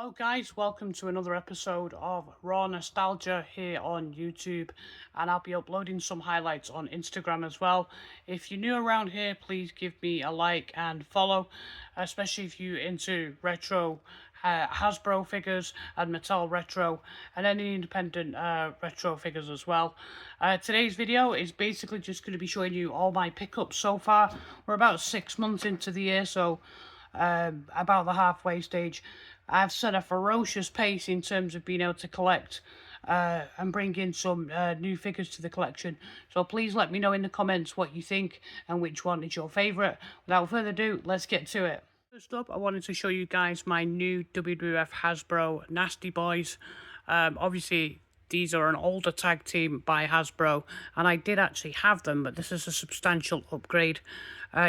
Hello guys, welcome to another episode of Raw Nostalgia here on YouTube, and I'll be uploading some highlights on Instagram as well. If you're new around here, please give me a like and follow, especially if you're into retro Hasbro figures and Mattel Retro and any independent retro figures as well. Today's video is basically just going to be showing you all my pickups so far. We're about 6 months into the year, so about the halfway stage. I've set a ferocious pace in terms of being able to collect and bring in some new figures to the collection. So please let me know in the comments what you think and which one is your favourite. Without further ado, let's get to it. First up, I wanted to show you guys my new WWF Hasbro Nasty Boys. Obviously, these are an older tag team by Hasbro, and I did actually have them, but this is a substantial upgrade.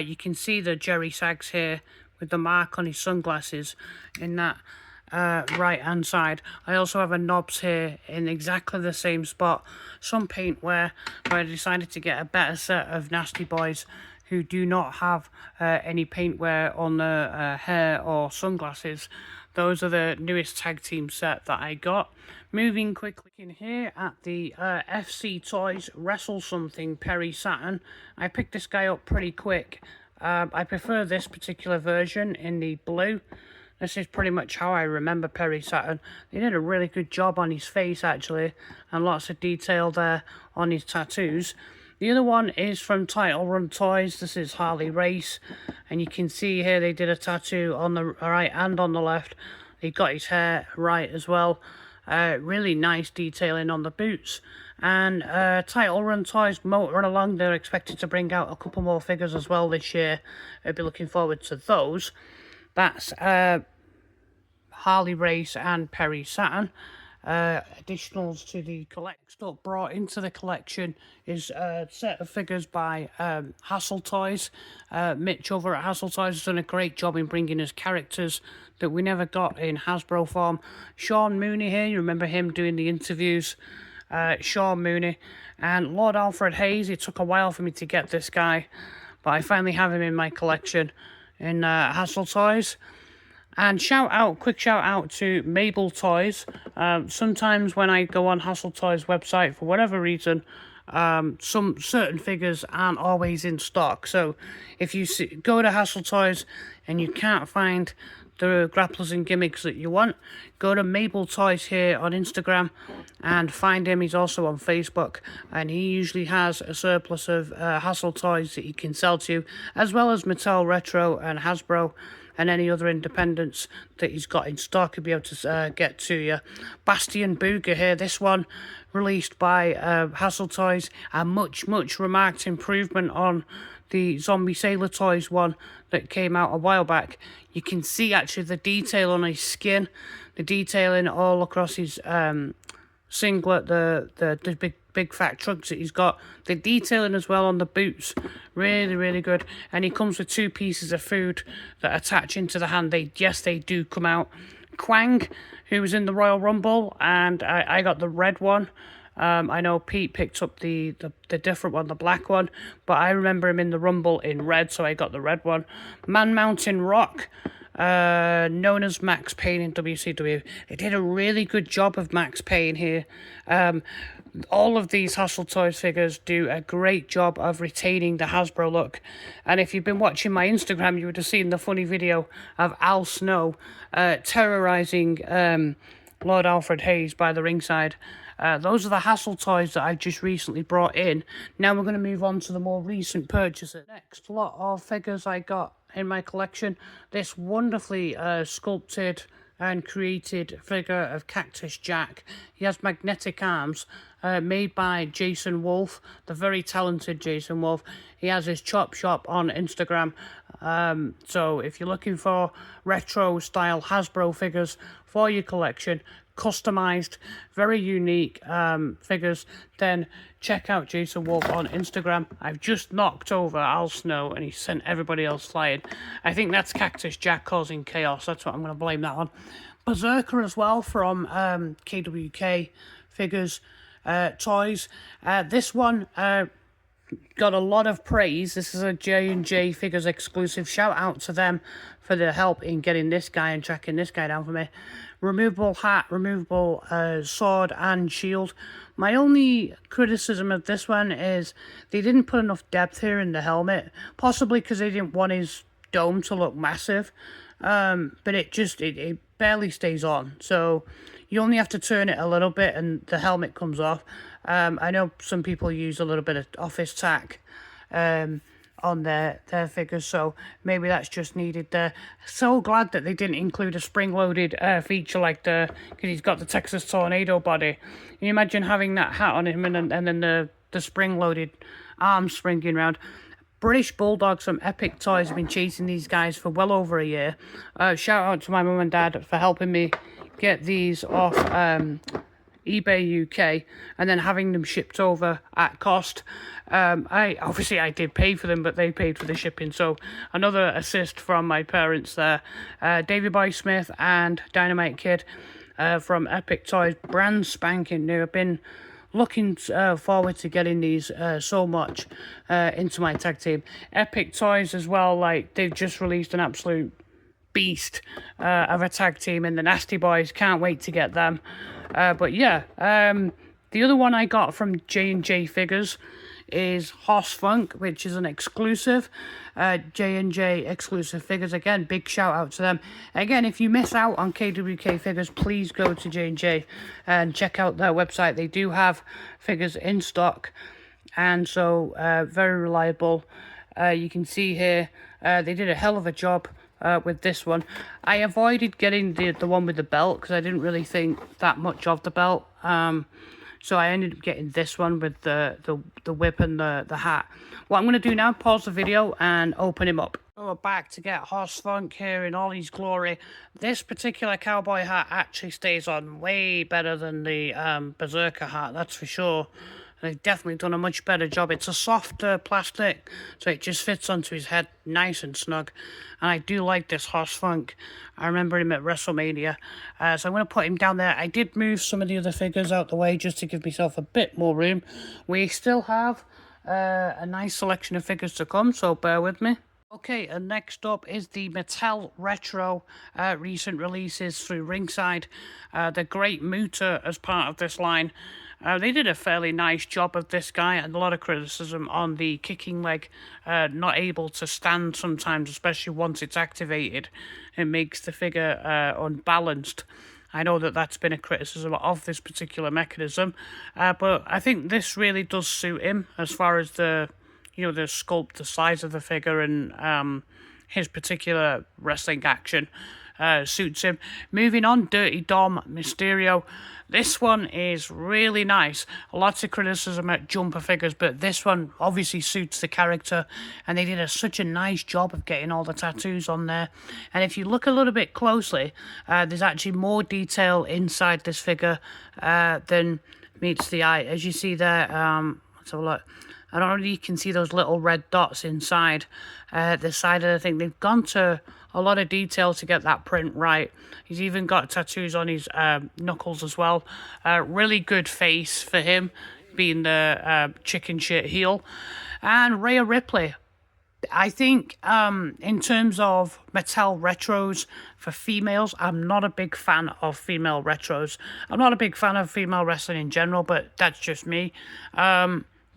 You can see the Jerry Sags here with the mark on his sunglasses in that right hand side. I also have a knobs here in exactly the same spot. Some paint wear, but I decided to get a better set of Nasty Boys who do not have any paint wear on the hair or sunglasses. Those are the newest tag team set that I got. Moving quickly in here at the FC Toys Wrestle Something Perry Saturn. I picked this guy up pretty quick. I prefer this particular version in the blue. This is pretty much how I remember Perry Saturn. They did a really good job on his face actually, and lots of detail there on his tattoos. The other one is from Title Run Toys. This is Harley Race, and you can see here they did a tattoo on the right and on the left. He got his hair right as well. Really nice detailing on the boots. And Title Run Toys motoring along. They're expected to bring out a couple more figures as well this year. I'll be looking forward to those. That's Harley Race and Perry Saturn. Additionals to the stuff brought into the collection is a set of figures by Hasttel Toys. Mitch over at Hasttel Toys has done a great job in bringing us characters that we never got in Hasbro form. Sean Mooney here, you remember him doing the interviews. Sean Mooney and Lord Alfred Hayes. It took a while for me to get this guy, but I finally have him in my collection in Hasttel Toys. And quick shout out to Mabel Toys. Sometimes when I go on Hasttel Toys website, for whatever reason, some certain figures aren't always in stock. So if you go to Hasttel Toys and you can't find the grapplers and gimmicks that you want, go to Mabel Toys here on Instagram and find him. He's also on Facebook, and he usually has a surplus of Hasttel Toys that he can sell to you, as well as Mattel Retro and Hasbro and any other independents that he's got in stock. He'll be able to get to you. Bastion Booger here, this one released by Hasttel Toys, a much remarked improvement on the Zombie Sailor Toys one that came out a while back. You can see actually the detail on his skin, the detailing all across his singlet, the big fat trunks that he's got, the detailing as well on the boots, really good. And he comes with 2 pieces of food that attach into the hand. They do come out. Quang, who was in the Royal Rumble, and I got the red one. I know Pete picked up the different one, the black one, but I remember him in the Rumble in red, so I got the red one. Man Mountain Rock, known as Max Payne in WCW. They did a really good job of Max Payne here. All of these Hasttel Toys figures do a great job of retaining the Hasbro look. And if you've been watching my Instagram, you would have seen the funny video of Al Snow terrorizing Lord Alfred Hayes by the ringside. Those are the Hasttel Toys that I've just recently brought in. Now we're going to move on to the more recent purchases. Next lot of figures I got in my collection. This wonderfully sculpted and created figure of Cactus Jack. He has magnetic arms, made by Jason Wolf, the very talented Jason Wolf. He has his chop shop on Instagram. So if you're looking for retro style Hasbro figures for your collection, customized, very unique figures, then check out Jason Wolf on Instagram. I've just knocked over Al Snow and he sent everybody else flying. I think that's Cactus Jack causing chaos. That's what I'm going to blame that on. Berserker as well from KWK Figures Toys. This one got a lot of praise. This is a J&J Figures exclusive. Shout out to them for their help in getting this guy and tracking this guy down for me. Removable hat, removable sword and shield. My only criticism of this one is they didn't put enough depth here in the helmet, possibly because they didn't want his dome to look massive, but it barely stays on, so you only have to turn it a little bit and the helmet comes off. I know some people use a little bit of office tack on their figures, so maybe that's just needed there. So glad that they didn't include a spring-loaded feature like because he's got the Texas Tornado body. Can you imagine having that hat on him and then the spring-loaded arms springing around? British Bulldogs from Epic Toys have been chasing these guys for well over a year. Shout out to my mum and dad for helping me get these off eBay UK and then having them shipped over at cost. I did pay for them, but they paid for the shipping, so another assist from my parents there. Davey Boy Smith and Dynamite Kid from Epic Toys, brand spanking new. I've been looking forward to getting these so much into my tag team. Epic Toys as well, like they've just released an absolute beast of a tag team in the Nasty Boys. Can't wait to get them. But yeah, the other one I got from J&J Figures is Hoss Funk, which is an exclusive J&J exclusive figures. Again, big shout out to them. Again, if you miss out on KWK figures, please go to J&J and check out their website. They do have figures in stock, and so very reliable. You can see here they did a hell of a job with this one. I avoided getting the one with the belt because I didn't really think that much of the belt. So I ended up getting this one with the whip and the hat. What I'm going to do now, pause the video and open him up. So we're back to get Hoss Funk here in all his glory. This particular cowboy hat actually stays on way better than the Berserker hat, that's for sure. They've definitely done a much better job. It's a softer plastic, so it just fits onto his head nice and snug. And I do like this Hoss Funk. I remember him at WrestleMania. So I'm going to put him down there. I did move some of the other figures out the way just to give myself a bit more room. We still have a nice selection of figures to come, so bear with me. Okay, and next up is the Mattel Retro recent releases through Ringside. The Great Muta as part of this line. They did a fairly nice job of this guy, and a lot of criticism on the kicking leg, not able to stand sometimes, especially once it's activated. It makes the figure unbalanced. I know that that's been a criticism of this particular mechanism, but I think this really does suit him as far as the sculpt, the size of the figure, and his particular wrestling action suits him. Moving on, Dirty Dom Mysterio. This one is really nice. Lots of criticism at jumper figures, but this one obviously suits the character, and they did such a nice job of getting all the tattoos on there. And if you look a little bit closely, there's actually more detail inside this figure than meets the eye. As you see there, let's have a look. I don't know if you can see those little red dots inside the side of the thing. They've gone to a lot of detail to get that print right. He's even got tattoos on his knuckles as well. Really good face for him, being the chicken shit heel. And Rhea Ripley. I think in terms of Mattel Retros for females, I'm not a big fan of female retros. I'm not a big fan of female wrestling in general, but that's just me.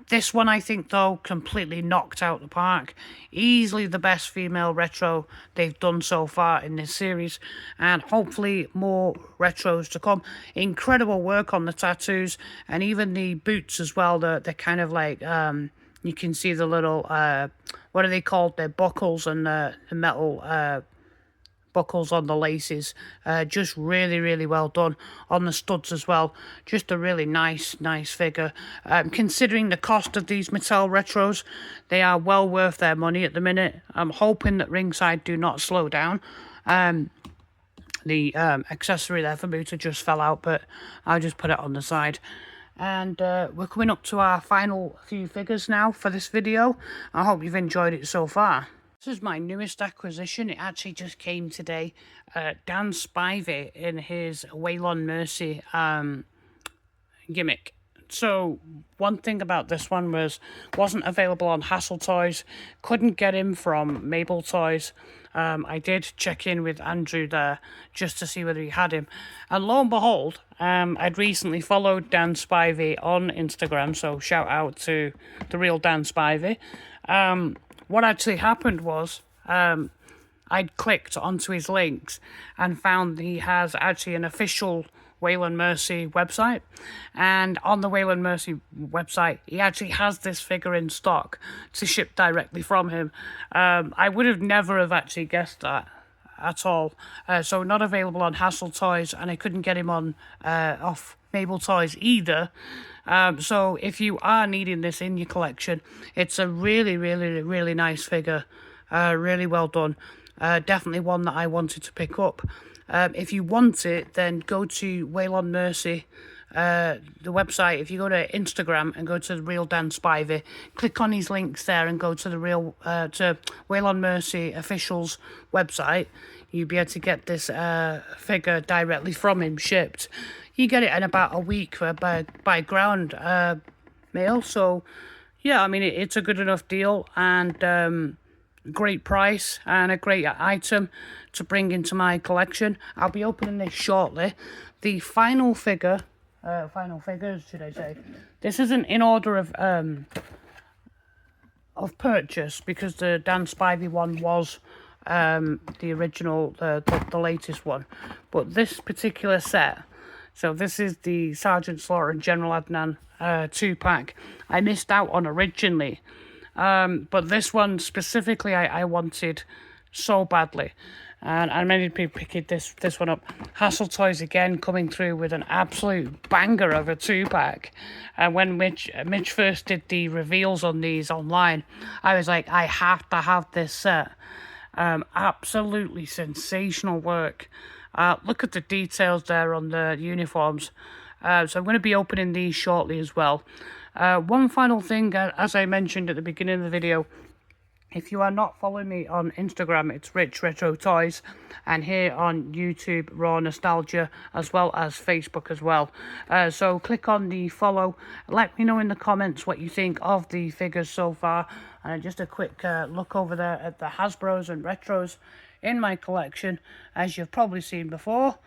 This one, I think, though, completely knocked out the park. Easily the best female retro they've done so far in this series. And hopefully more retros to come. Incredible work on the tattoos. And even the boots as well. They're kind of like, you can see the little, what are they called? They're buckles and the metal buckles on the laces. Just really, really well done on the studs as well. Just a really nice figure. Considering the cost of these Mattel Retros, they are well worth their money at the minute. I'm hoping that Ringside do not slow down. The accessory there for Muta just fell out, but I'll just put it on the side. And we're coming up to our final few figures now for this video. I hope you've enjoyed it so far. This is my newest acquisition. It actually just came today. Dan Spivey in his Waylon Mercy gimmick So one thing about this one wasn't available on Hasttel Toys. Couldn't get him from Mabel Toys. I did check in with Andrew there just to see whether he had him. And lo and behold, I'd recently followed Dan Spivey on Instagram, so shout out to the real Dan Spivey. What actually happened was I'd clicked onto his links and found he has actually an official Wayland Mercy website, and on the Wayland Mercy website he actually has this figure in stock to ship directly from him. I would have never have actually guessed that at all. So not available on Hasttel Toys, and I couldn't get him on off Mabel Toys either. So if you are needing this in your collection, it's a really nice figure, really well done. Definitely one that I wanted to pick up. If you want it, then go to Wayland Mercy, the website. If you go to Instagram and go to the real Dan Spivey, click on his links there and go to the real to Wayland Mercy official's website, you'll be able to get this figure directly from him shipped. You get it in about a week by ground mail. So yeah, I mean it's a good enough deal, and great price and a great item to bring into my collection. I'll be opening this shortly. The final figures, should I say. This isn't in order of purchase, because the Dan Spivey one was the original, the latest one. But this particular set, so this is the Sergeant Slaughter and General Adnan 2-pack. I missed out on originally. But this one specifically I wanted so badly, and many people picking this one up. Hasttel Toys again coming through with an absolute banger of a 2-pack. And when Mitch first did the reveals on these online, I was like, I have to have this set. Absolutely sensational work. Look at the details there on the uniforms. So I'm going to be opening these shortly as well. One final thing, as I mentioned at the beginning of the video, if you are not following me on Instagram, it's Rich Retro Toys, and here on YouTube, Raw Nostalgia, as well as Facebook as well. So click on the follow. Let me know in the comments what you think of the figures so far. And just a quick look over there at the Hasbros and Retros in my collection, as you've probably seen before.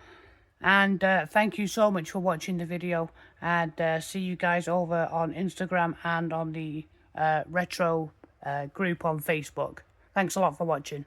And thank you so much for watching the video, and see you guys over on Instagram and on the Retro group on Facebook. Thanks a lot for watching.